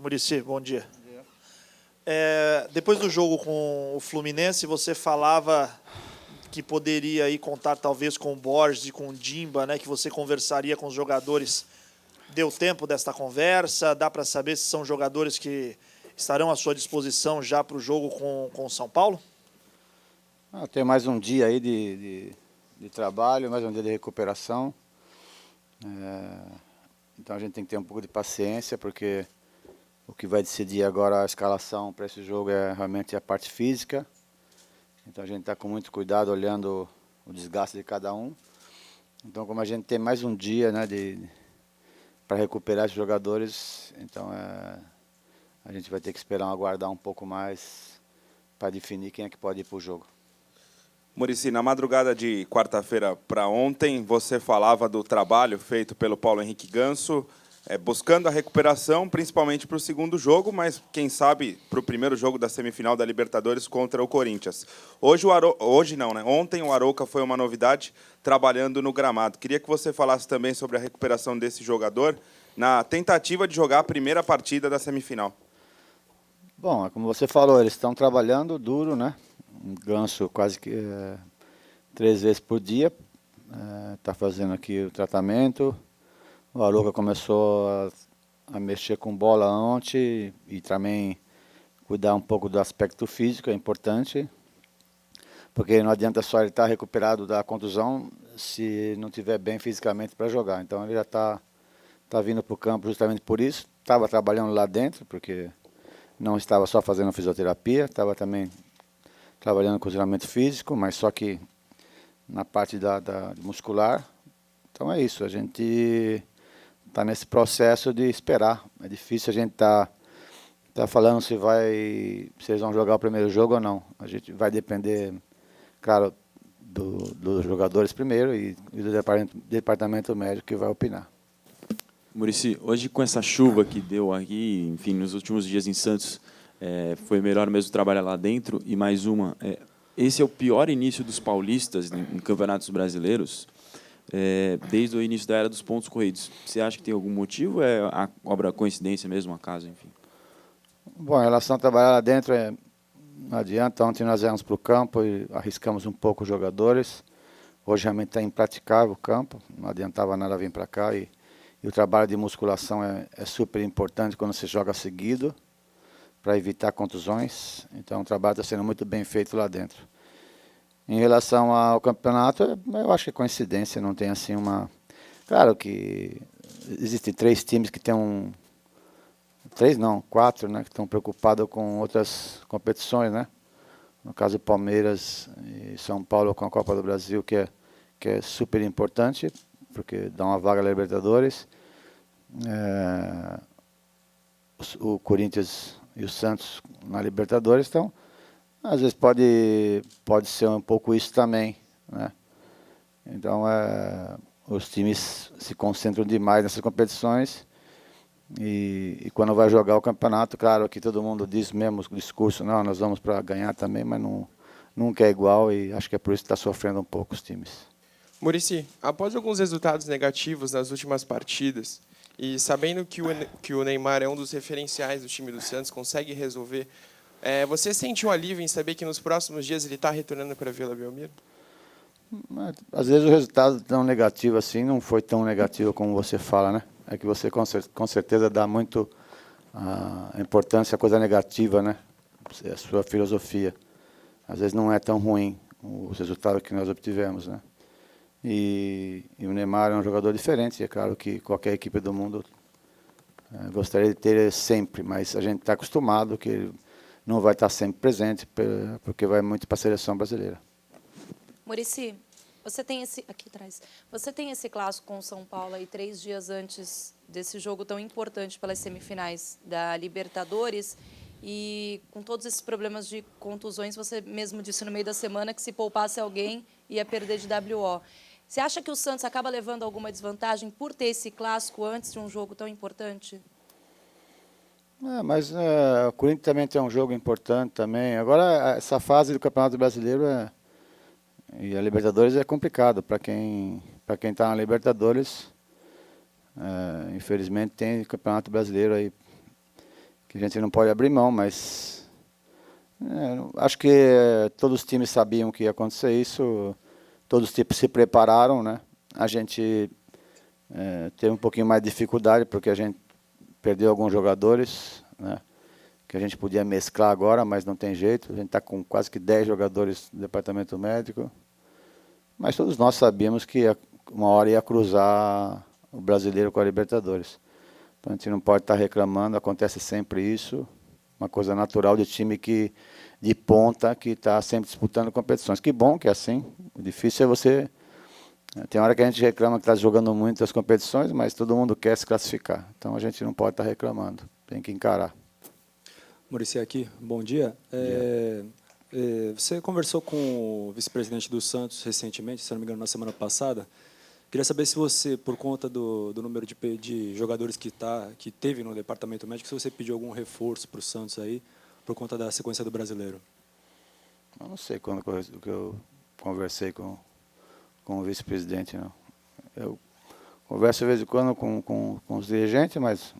Muricy, bom dia. Bom dia. Depois do jogo com o Fluminense, você falava que poderia aí contar talvez com o Borges e com o Dimba, né, que você conversaria com os jogadores. Deu tempo desta conversa? Dá para saber se são jogadores que estarão à sua disposição já para o jogo com o São Paulo? Tem mais um dia aí de trabalho, mais um dia de recuperação. Então a gente tem que ter um pouco de paciência, porque o que vai decidir agora a escalação para esse jogo é realmente a parte física. Então a gente está com muito cuidado, olhando o desgaste de cada um. Então, como a gente tem mais um dia, né, para recuperar esses jogadores, então a gente vai ter que esperar, aguardar um pouco mais para definir quem é que pode ir para o jogo. Muricy, na madrugada de quarta-feira para ontem, você falava do trabalho feito pelo Paulo Henrique Ganso, buscando a recuperação, principalmente para o segundo jogo, mas, quem sabe, para o primeiro jogo da semifinal da Libertadores contra o Corinthians. Ontem o Arouca foi uma novidade, trabalhando no gramado. Queria que você falasse também sobre a recuperação desse jogador, na tentativa de jogar a primeira partida da semifinal. Bom, como você falou, eles estão trabalhando duro, né? Um Ganso quase que 3 vezes por dia, está fazendo aqui o tratamento. O Arouca começou a mexer com bola ontem e também cuidar um pouco do aspecto físico, é importante, porque não adianta só ele estar recuperado da contusão se não estiver bem fisicamente para jogar. Então ele já está vindo para o campo justamente por isso. Estava trabalhando lá dentro, porque não estava só fazendo fisioterapia, estava também trabalhando com treinamento físico, mas só que na parte da muscular. Então é isso, a gente está nesse processo de esperar. É difícil a gente tá falando se eles vão jogar o primeiro jogo ou não. A gente vai depender, claro, dos jogadores primeiro e do departamento médico que vai opinar. Muricy, hoje com essa chuva que deu aqui, enfim, nos últimos dias em Santos, foi melhor mesmo trabalhar lá dentro. E mais uma, esse é o pior início dos paulistas em campeonatos brasileiros, desde o início da era dos pontos corridos. Você acha que tem algum motivo ou é a obra coincidência mesmo, acaso, enfim? Bom, em relação a trabalhar lá dentro, não adianta. Ontem nós viemos para o campo e arriscamos um pouco os jogadores. Hoje realmente está impraticável o campo, não adiantava nada vir para cá. E o trabalho de musculação é super importante quando se joga seguido, para evitar contusões. Então o trabalho está sendo muito bem feito lá dentro. Em relação ao campeonato, eu acho que é coincidência, não tem assim uma... Claro que existem 3 times que têm 3 não, 4, né, que estão preocupados com outras competições, né? No caso, Palmeiras e São Paulo com a Copa do Brasil, que é super importante, porque dá uma vaga à Libertadores. O Corinthians e o Santos na Libertadores, então, às vezes pode ser um pouco isso também, né? Então, os times se concentram demais nessas competições e quando vai jogar o campeonato, claro que todo mundo diz mesmo o discurso, não, nós vamos para ganhar também, mas nunca é igual e acho que é por isso que está sofrendo um pouco os times. Muricy, após alguns resultados negativos nas últimas partidas, e sabendo que o Neymar é um dos referenciais do time do Santos, consegue resolver, você sente um alívio em saber que nos próximos dias ele está retornando para a Vila Belmiro? Às vezes o resultado tão negativo assim não foi tão negativo como você fala, né? É que você com certeza dá muito importância à coisa negativa, né? É a sua filosofia. Às vezes não é tão ruim os resultados que nós obtivemos, né? E o Neymar é um jogador diferente, é claro que qualquer equipe do mundo gostaria de ter ele sempre, mas a gente está acostumado que ele não vai estar sempre presente, porque vai muito para a seleção brasileira. Muricy, você tem esse clássico com o São Paulo aí 3 dias antes desse jogo tão importante pelas semifinais da Libertadores, e com todos esses problemas de contusões, você mesmo disse no meio da semana que se poupasse alguém ia perder de WO. Você acha que o Santos acaba levando alguma desvantagem por ter esse clássico antes de um jogo tão importante? Mas o Corinthians também tem um jogo importante também. Agora, essa fase do Campeonato Brasileiro e a Libertadores é complicado. Para quem está na Libertadores, infelizmente tem Campeonato Brasileiro aí que a gente não pode abrir mão, mas acho que todos os times sabiam que ia acontecer isso, todos os times se prepararam, né? A gente teve um pouquinho mais de dificuldade, porque a gente perdeu alguns jogadores, né? Que a gente podia mesclar agora, mas não tem jeito. A gente está com quase que 10 jogadores do departamento médico. Mas todos nós sabíamos que uma hora ia cruzar o brasileiro com a Libertadores. Então a gente não pode estar reclamando, acontece sempre isso. Uma coisa natural de time de ponta que está sempre disputando competições. Que bom que é assim. O difícil é você... Tem hora que a gente reclama que está jogando muitas competições, mas todo mundo quer se classificar. Então a gente não pode estar reclamando, tem que encarar. Muricy aqui, bom dia. Você conversou com o vice-presidente do Santos recentemente, se não me engano, na semana passada. Queria saber se você, por conta do número de jogadores que teve no departamento médico, se você pediu algum reforço para o Santos aí, por conta da sequência do brasileiro. Eu não sei quando que eu conversei com o vice-presidente, não. Eu converso de vez em quando com os dirigentes, mas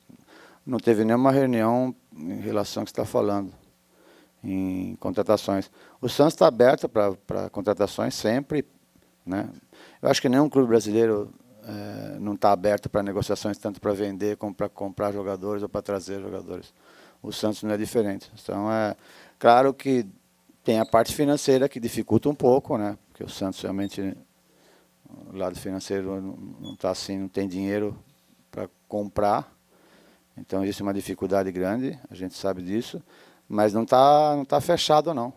não teve nenhuma reunião em relação ao que você está falando, em contratações. O Santos está aberto para contratações sempre, né? Eu acho que nenhum clube brasileiro não está aberto para negociações, tanto para vender como para comprar jogadores ou para trazer jogadores. O Santos não é diferente. Então, é claro que tem a parte financeira que dificulta um pouco, né? Porque o Santos realmente, o lado financeiro não está assim, não tem dinheiro para comprar. Então existe uma dificuldade grande, a gente sabe disso, mas não tá fechado não.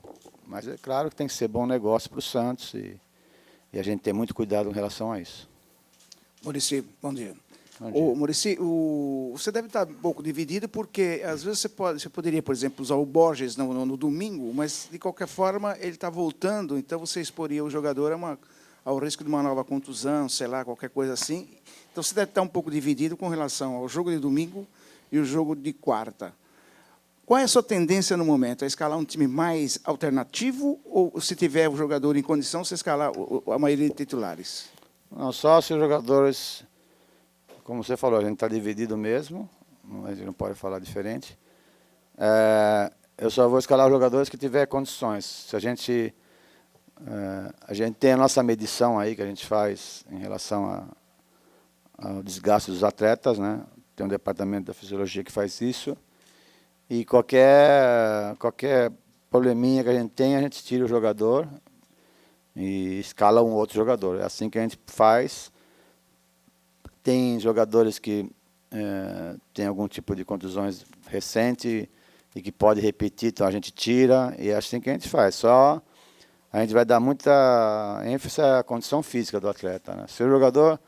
Mas é claro que tem que ser bom negócio para o Santos e a gente tem muito cuidado em relação a isso. Muricy, bom dia. Bom dia. Muricy, você deve estar um pouco dividido, porque às vezes você poderia, por exemplo, usar o Borges no domingo, mas de qualquer forma ele está voltando, então você exporia o jogador ao risco de uma nova contusão, sei lá, qualquer coisa assim. Então você deve estar um pouco dividido com relação ao jogo de domingo e o jogo de quarta. Qual é a sua tendência no momento? É escalar um time mais alternativo ou, se tiver o jogador em condição, você escalar a maioria de titulares? Não, só se os jogadores, como você falou, a gente está dividido mesmo, a gente não pode falar diferente. Eu só vou escalar os jogadores que tiver condições. Se a gente tem a nossa medição aí que a gente faz em relação ao desgaste dos atletas, né? Tem um departamento da fisiologia que faz isso. E qualquer probleminha que a gente tem, a gente tira o jogador e escala um outro jogador. É assim que a gente faz. Tem jogadores que têm algum tipo de contusões recente e que pode repetir, então a gente tira, e é assim que a gente faz. Só a gente vai dar muita ênfase à condição física do atleta, né? Se o jogador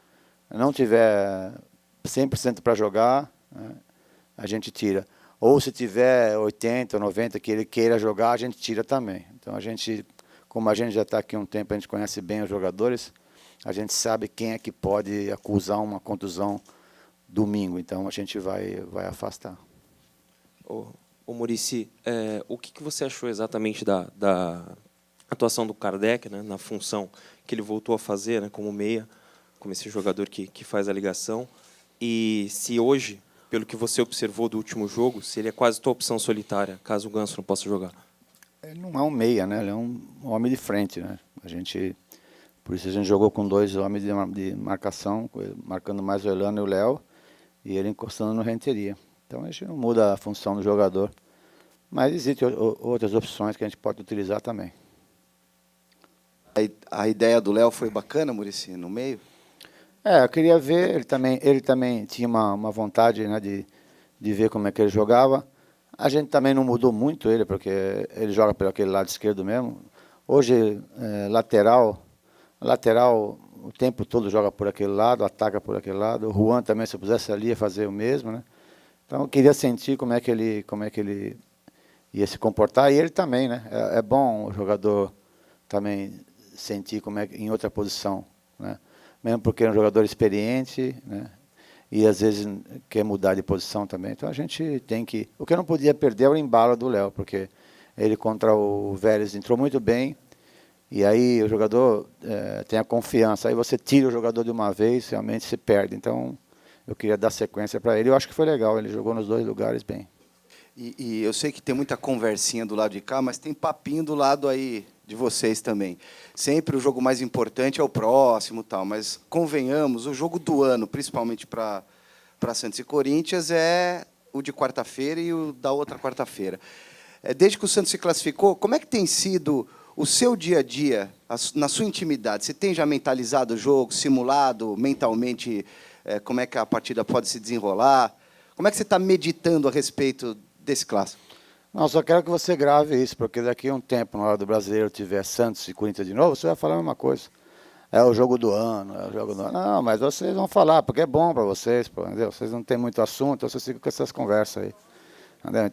não tiver 100% para jogar, né, a gente tira. Ou se tiver 80% ou 90% que ele queira jogar, a gente tira também. Então, como a gente já está aqui há um tempo, a gente conhece bem os jogadores, a gente sabe quem é que pode acusar uma contusão domingo. Então, a gente vai afastar. Ô Muricy, o que você achou exatamente da atuação do Kardec, né, na função que ele voltou a fazer, né, como meia, como esse jogador que faz a ligação? E se hoje, pelo que você observou do último jogo, se ele é quase tua opção solitária, caso o Ganso não possa jogar? Ele não é um meia, né? Ele é um homem de frente, né? Por isso a gente jogou com 2 homens de marcação, marcando mais o Elano e o Léo, e ele encostando no Renteria. Então a gente não muda a função do jogador, mas existem outras opções que a gente pode utilizar também. A ideia do Léo foi bacana, Muricy, no meio? Eu queria ver, ele também tinha uma vontade, né, de ver como é que ele jogava. A gente também não mudou muito ele, porque ele joga pelo aquele lado esquerdo mesmo. Hoje, lateral, o tempo todo joga por aquele lado, ataca por aquele lado. O Juan também, se eu pusesse ali, ia fazer o mesmo, né? Então, eu queria sentir como é que ele ia se comportar. E ele também, né? É bom o jogador também sentir como é em outra posição, né? Mesmo porque é um jogador experiente, né? E às vezes quer mudar de posição também. Então a gente tem que... O que eu não podia perder é o embalo do Léo, porque ele contra o Vélez entrou muito bem, e aí o jogador tem a confiança. Aí você tira o jogador de uma vez, realmente se perde. Então eu queria dar sequência para ele. Eu acho que foi legal, ele jogou nos 2 lugares bem. E eu sei que tem muita conversinha do lado de cá, mas tem papinho do lado aí de vocês também. Sempre o jogo mais importante é o próximo, tal, mas convenhamos, o jogo do ano, principalmente para Santos e Corinthians, é o de quarta-feira e o da outra quarta-feira. Desde que o Santos se classificou, como é que tem sido o seu dia a dia, na sua intimidade? Você tem já mentalizado o jogo, simulado mentalmente como é que a partida pode se desenrolar? Como é que você está meditando a respeito desse clássico? Não, só quero que você grave isso, porque daqui a um tempo, na hora do Brasileiro, tiver Santos e Corinthians de novo, você vai falar a mesma coisa. É o jogo do ano, é o jogo do ano. Não, mas vocês vão falar, porque é bom para vocês, pô, entendeu? Vocês não têm muito assunto, vocês ficam com essas conversas aí. Entendeu?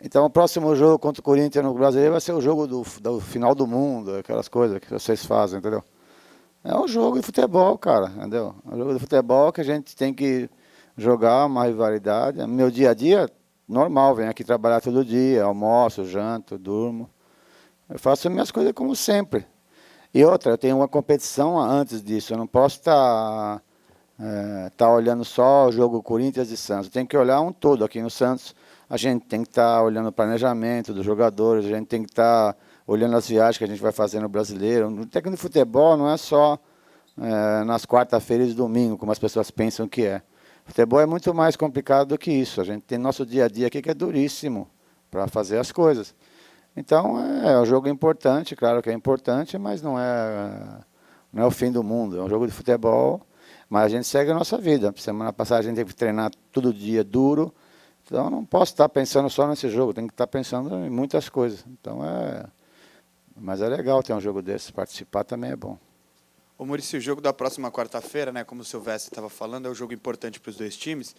Então, o próximo jogo contra o Corinthians no Brasileiro vai ser o jogo do final do mundo, aquelas coisas que vocês fazem, entendeu? É um jogo de futebol, cara, entendeu? É um jogo de futebol que a gente tem que jogar uma rivalidade. Meu dia a dia, normal, venho aqui trabalhar todo dia, almoço, janto, durmo. Eu faço as minhas coisas como sempre. E outra, eu tenho uma competição antes disso, eu não posso estar olhando só o jogo Corinthians e Santos, eu tenho que olhar um todo. Aqui no Santos, a gente tem que estar olhando o planejamento dos jogadores, a gente tem que estar olhando as viagens que a gente vai fazer no Brasileiro. No técnico de futebol não é só nas quarta-feiras e domingo, como as pessoas pensam que é. Futebol é muito mais complicado do que isso. A gente tem nosso dia a dia aqui que é duríssimo para fazer as coisas. Então, é um jogo importante, claro que é importante, mas não é o fim do mundo. É um jogo de futebol, mas a gente segue a nossa vida. Semana passada a gente teve que treinar todo dia duro, então não posso estar pensando só nesse jogo, tenho que estar pensando em muitas coisas. Então, mas é legal ter um jogo desse, participar também é bom. Ô Muricy, o jogo da próxima quarta-feira, né, como o Silvestre estava falando, é um jogo importante para os dois times.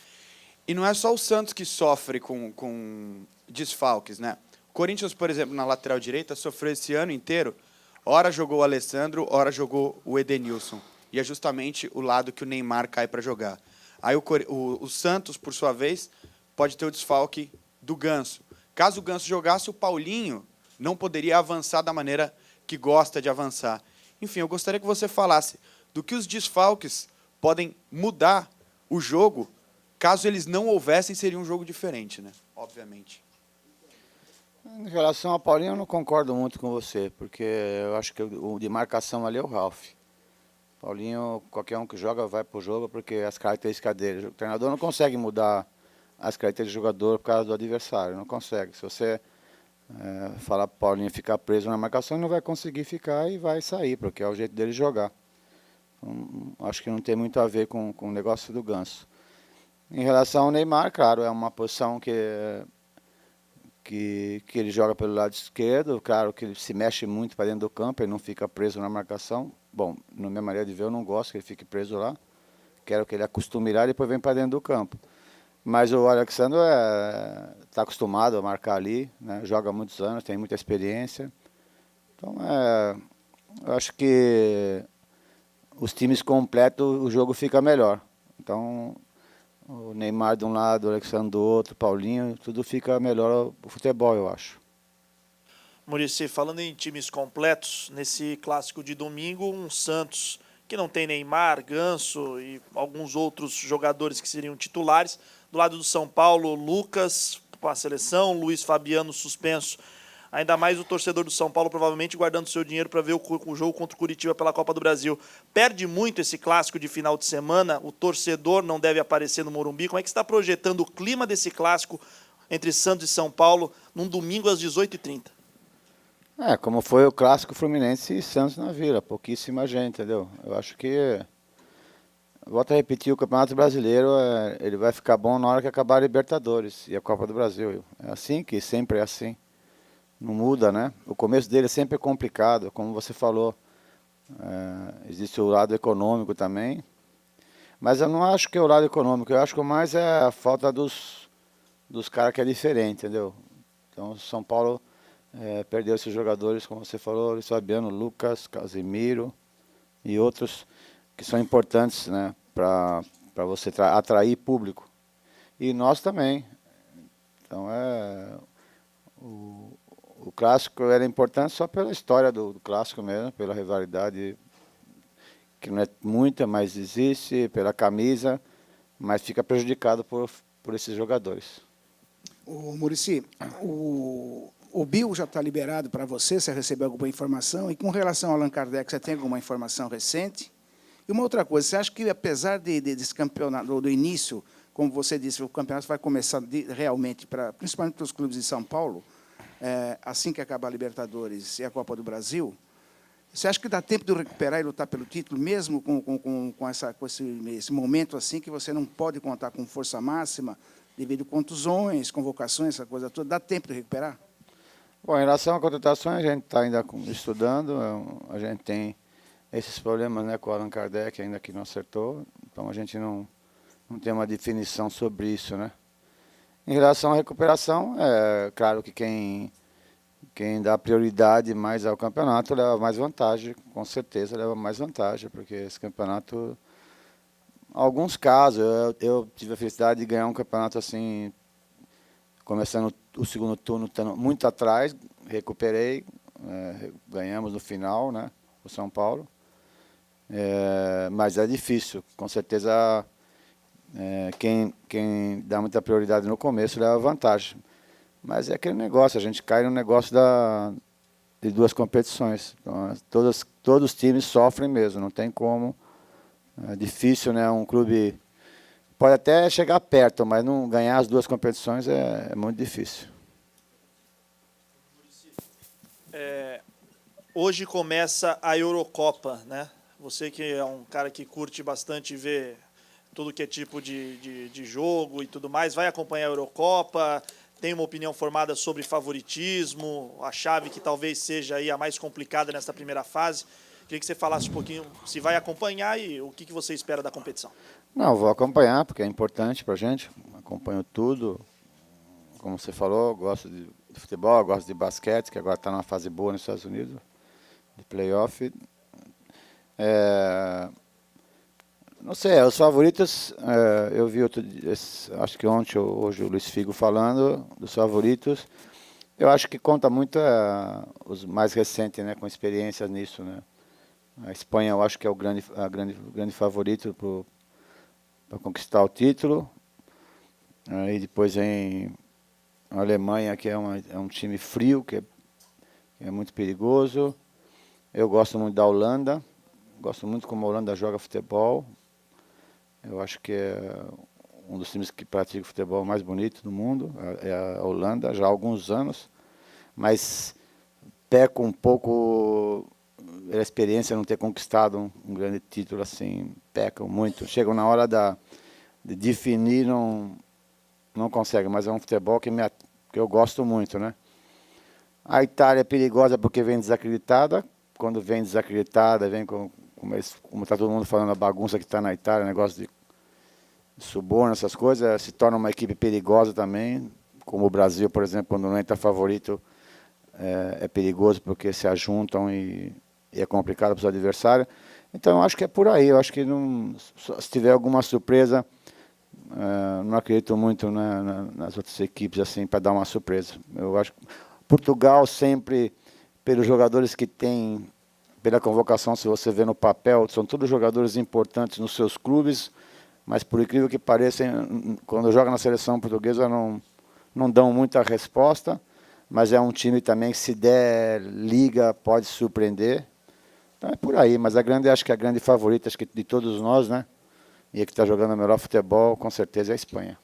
E não é só o Santos que sofre com desfalques, né? O Corinthians, por exemplo, na lateral direita, sofreu esse ano inteiro. Ora jogou o Alessandro, ora jogou o Edenilson. E é justamente o lado que o Neymar cai para jogar. Aí o Santos, por sua vez, pode ter o desfalque do Ganso. Caso o Ganso jogasse, o Paulinho não poderia avançar da maneira que gosta de avançar. Enfim, eu gostaria que você falasse do que os desfalques podem mudar o jogo. Caso eles não houvessem, seria um jogo diferente, né? Obviamente. Em relação ao Paulinho, eu não concordo muito com você, porque eu acho que o de marcação ali é o Ralf. Paulinho, qualquer um que joga, vai para o jogo, porque as características dele. O treinador não consegue mudar as características do jogador por causa do adversário, não consegue. Se você falar para o Paulinho ficar preso na marcação, ele não vai conseguir ficar e vai sair, porque é o jeito dele jogar. Então, acho que não tem muito a ver com o negócio do Ganso. Em relação ao Neymar, claro, é uma posição que ele joga pelo lado esquerdo, claro que ele se mexe muito para dentro do campo, ele não fica preso na marcação. Bom, na minha maneira de ver, eu não gosto que ele fique preso lá, quero que ele acostume lá e depois vem para dentro do campo. Mas o Alexandre está acostumado a marcar ali, né? Joga há muitos anos, tem muita experiência. Então, eu acho que os times completos, o jogo fica melhor. Então, o Neymar de um lado, o Alexandre do outro, Paulinho, tudo fica melhor o futebol, eu acho. Muricy, falando em times completos, nesse clássico de domingo, um Santos que não tem Neymar, Ganso e alguns outros jogadores que seriam titulares. Do lado do São Paulo, Lucas para a seleção, Luiz Fabiano suspenso. Ainda mais o torcedor do São Paulo provavelmente guardando seu dinheiro para ver o jogo contra o Curitiba pela Copa do Brasil. Perde muito esse clássico de final de semana, o torcedor não deve aparecer no Morumbi. Como é que você está projetando o clima desse clássico entre Santos e São Paulo num domingo às 18h30? Como foi o clássico Fluminense e Santos na Vila, pouquíssima gente, entendeu? Eu acho que, volto a repetir, o Campeonato Brasileiro ele vai ficar bom na hora que acabar a Libertadores e a Copa do Brasil. É assim que sempre é assim. Não muda, né? O começo dele é sempre complicado, como você falou. Existe o lado econômico também. Mas eu não acho que é o lado econômico, eu acho que mais é a falta dos caras que é diferente, entendeu? Então, o São Paulo perdeu esses jogadores, como você falou, Luiz Fabiano, Lucas, Casemiro e outros que são importantes, né, para você atrair público. E nós também. Então, o clássico era importante só pela história do clássico mesmo, pela rivalidade, que não é muita, mas existe, pela camisa, mas fica prejudicado por esses jogadores. O Muricy, o Bill já está liberado para você recebeu alguma informação? E com relação ao Allan Kardec, você tem alguma informação recente? E uma outra coisa, você acha que, apesar desse campeonato, do início, como você disse, o campeonato vai começar realmente, principalmente para os clubes de São Paulo, assim que acabar a Libertadores e a Copa do Brasil, você acha que dá tempo de recuperar e lutar pelo título, mesmo com esse momento assim, que você não pode contar com força máxima, devido a contusões, convocações, essa coisa toda? Dá tempo de recuperar? Bom, em relação à contratação, a gente está ainda estudando, a gente tem esses problemas, né, com o Allan Kardec, ainda que não acertou, então a gente não tem uma definição sobre isso, né? Em relação à recuperação, é claro que quem dá prioridade mais ao campeonato leva mais vantagem, com certeza leva mais vantagem, porque esse campeonato, em alguns casos, eu tive a felicidade de ganhar um campeonato assim, começando o segundo turno muito atrás, recuperei, ganhamos no final, né, o São Paulo, mas é difícil, com certeza quem dá muita prioridade no começo leva vantagem. Mas é aquele negócio, a gente cai no negócio de duas competições. Então, todos os times sofrem mesmo, não tem como. É difícil, né? Um clube pode até chegar perto, mas não ganhar as duas competições é muito difícil. Hoje começa a Eurocopa, né? Você que é um cara que curte bastante ver tudo que é tipo de jogo e tudo mais, vai acompanhar a Eurocopa, tem uma opinião formada sobre favoritismo, a chave que talvez seja aí a mais complicada nesta primeira fase. Queria que você falasse um pouquinho se vai acompanhar e o que você espera da competição. Não, vou acompanhar, porque é importante para a gente, acompanho tudo. Como você falou, gosto de futebol, gosto de basquete, que agora está numa fase boa nos Estados Unidos, de playoff. Não sei, os favoritos, eu vi acho que ontem ou hoje o Luiz Figo falando dos favoritos. Eu acho que conta muito os mais recentes, né, com experiência nisso, né. A Espanha eu acho que é o grande favorito para conquistar o título. Aí depois vem a Alemanha, que é um time frio, que é muito perigoso. Eu gosto muito da Holanda, gosto muito como a Holanda joga futebol. Eu acho que é um dos times que pratica o futebol mais bonito do mundo, é a Holanda, já há alguns anos, mas peca um pouco a experiência de não ter conquistado um grande título, assim, pecam muito. Chegam na hora de definir, não conseguem, mas é um futebol que eu gosto muito, né? A Itália é perigosa porque vem desacreditada. Quando vem desacreditada, vem como está todo mundo falando, a bagunça que está na Itália, negócio de suborno, essas coisas, se torna uma equipe perigosa também, como o Brasil, por exemplo, quando não entra favorito, é perigoso porque se ajuntam e é complicado para os adversários. Então, eu acho que é por aí, eu acho que se tiver alguma surpresa, não acredito muito nas outras equipes assim para dar uma surpresa. Eu acho que Portugal sempre, pelos jogadores que tem, pela convocação, se você vê no papel, são todos jogadores importantes nos seus clubes, mas por incrível que pareça, quando joga na seleção portuguesa não dão muita resposta, mas é um time também que, se der liga, pode surpreender. Então é por aí, mas acho que a grande favorita, acho que de todos nós, né, e a que está jogando o melhor futebol, com certeza é a Espanha.